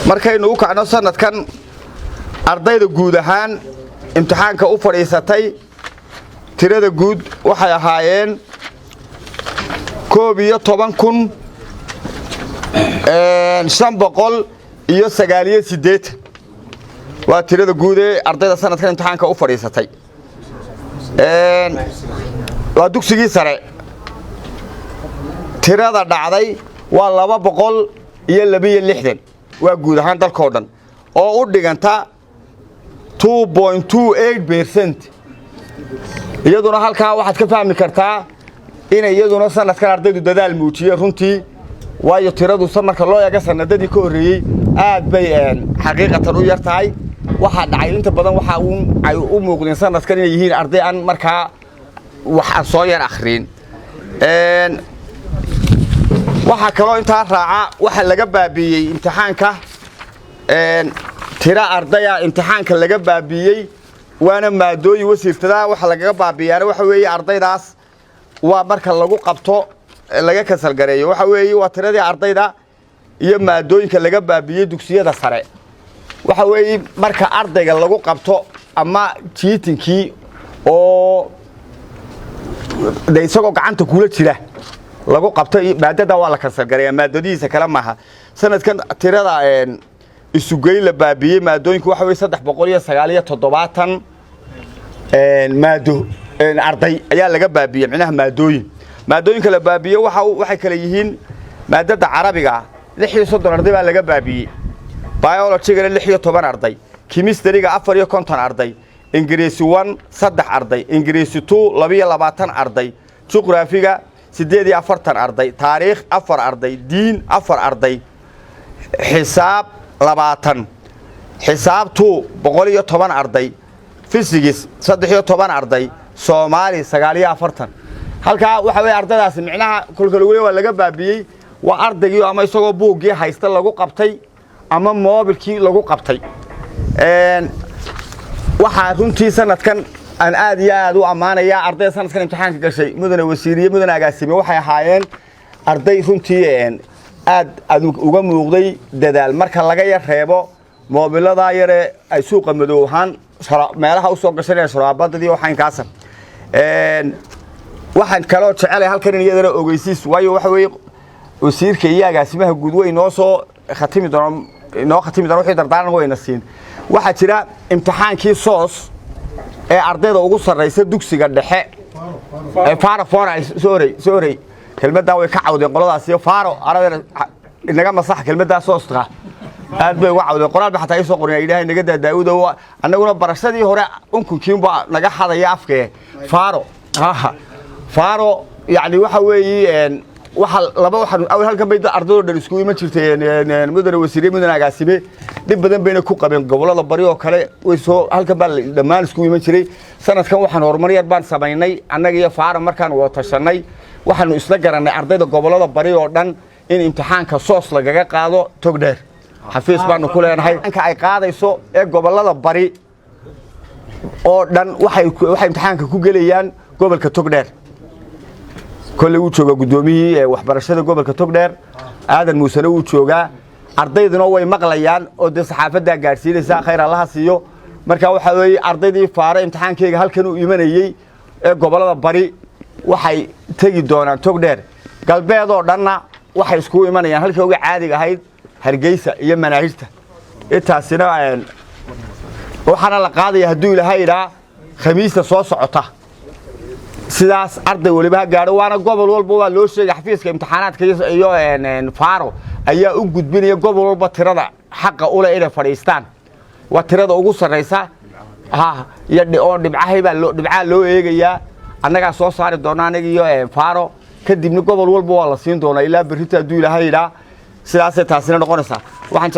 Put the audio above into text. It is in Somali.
markaynu u kacno sanadkan ardayda guud ahaan imtixaanka u fadhiisatay tirada guud waxay ahaayeen 11,598 waa tirada guud ee ardayda sanadkan imtixaanka u fadhiisatay waa dugsigii sare tirada dhacday waa 262 waa guud ahaan dalkoo dhan oo u dhiganta 2.28%. iyaduna halkaa waxaad ka fahmi kartaa in iyaduna sanadkan ardaydu dadaal muujiyeen runtii waayo tiradu marka loo eego sanadadii ka horeeyay aad bay xaqiiqatan u yar tahay waxa dhacay inta badan waxa ay u muuqdeen sanadkan inay yihiin arday aan markaa wax soo yar akhriin waxa kale inta raaca waxa laga baabiyay imtixaanka tira ardaya imtixaanka laga baabiyay waana maadooyin wasiirtada waxa laga baabiyay waxa weeye ardaydaas waa marka lagu qabto laga kasal gareeyo waxa weeye waa tiradii ardayda iyo maadooyinka laga baabiyay dugsiyada sare waxa weeye marka ardayga lagu qabto ama cheatingkii oo isagoo gacanta kula jira lagu qabto maadada waa la kasal gareeyaa maadadiisa kala maaha sanadkan tirada isu geey la baabiyay maadooyinka waxa weeye 379 maado arday ayaa laga baabiyay macnaha maadooyinka la baabiyay waxay kala yihiin maadada carabiga 36 arday baa laga baabiyay biology-ga 16 arday chemistry-ga 54 arday ingiriisi 1 3 arday ingiriisi 2 22 arday geography-ga 48 arday taariikh 4 arday diin 4 arday xisaab 20 xisaab 110 arday physics 13 arday Soomaali 49 halka waxa way ardaydaas micnaha kulkul waa laga baabiyay waa ardaygii ama isagoo buugii haysta lagu qabtay ama mobilkii lagu qabtay waxa runtii sanadkan aan aad iyo aad u amaanaya arday sanadkan imtixaanka gashay mudane wasiiriye mudane agaasime waxay ahaayeen arday runtii aad uga muuqday dadaal marka laga yar reebo mobilada yare ay suuqa madowhan meelaha u soo gashanay sharaabadii waxaan kaasa waxaan kale oo jecelahay halkan in iyadana ogeysiis waayo waxa weeye wasiirka iyo agaasimaha guud way noo soo khatimi doona wixii dardaaran wayna siin waxa jira imtixaankii soos ee ardayda ugu sareysa dugsiga dhexe ee faaro sorry kelmadda way ka cawdeen qoladaas iyo faaro arada inaga masax kelmadda soosta aad bay uga cawdeen qoraal ba xataa soo qorin ilaahay naga daawada annaguna barashadii hore unkunkiinba naga xadaya afkee faaro yani waxa weeye waxa laba waxan awal halkan bay ardaydo dhan isku iman jirtay mudane wasiiriye mudane agaasime dib badan bayna ku qabeen gobolada bari oo kale way soo halkan baa dhamaan isku iman jiray sanadkan waxaan horumariyad baan sameeynay annaga iyo faaro markaan wada tashanay waxaanu isla garanay ardayda gobolada bari oo dhan in imtixaanka soos lagaga qaado togdheer xafiis baanu ku leenahay anka ay qaadayso ee gobolada bari oo dhan waxay imtixaanka ku galayaan gobolka togdheer كل وجهه قدومي وحبرشة قبل كتوجدر هذا المسنو وجهه أرضي نوعي مقليان ودي صحافة دا قارسين إذا خير الله سيو مركوا حوي أرضي فار امتحان كي هل كانوا يمنيي قبل البري وحي تجي دونا توجدر قلبي هذا دنا وحي سكو يمنيان هل كانوا عادي هاي هرجيسة يمنا عيشته التاسنا وحنا القاضي يهدوا لهاي لا خميس صوص عطاه sidaas arday waliba gaaro waana gobol walba waa loo sheegay xafiiska imtixaanaadka iyo faaro ayaa u gudbinaya gobol walba tirada xaq u leh inay fadhiistaan waa tirada ugu sareysa iyo dhibcaha loo eegaya annaga soo saari doona aniga iyo faaro kadibna gobol walba waa la siin doona ilaa berrita haduu ilaahay sidaas taasina noqonaysa waxaan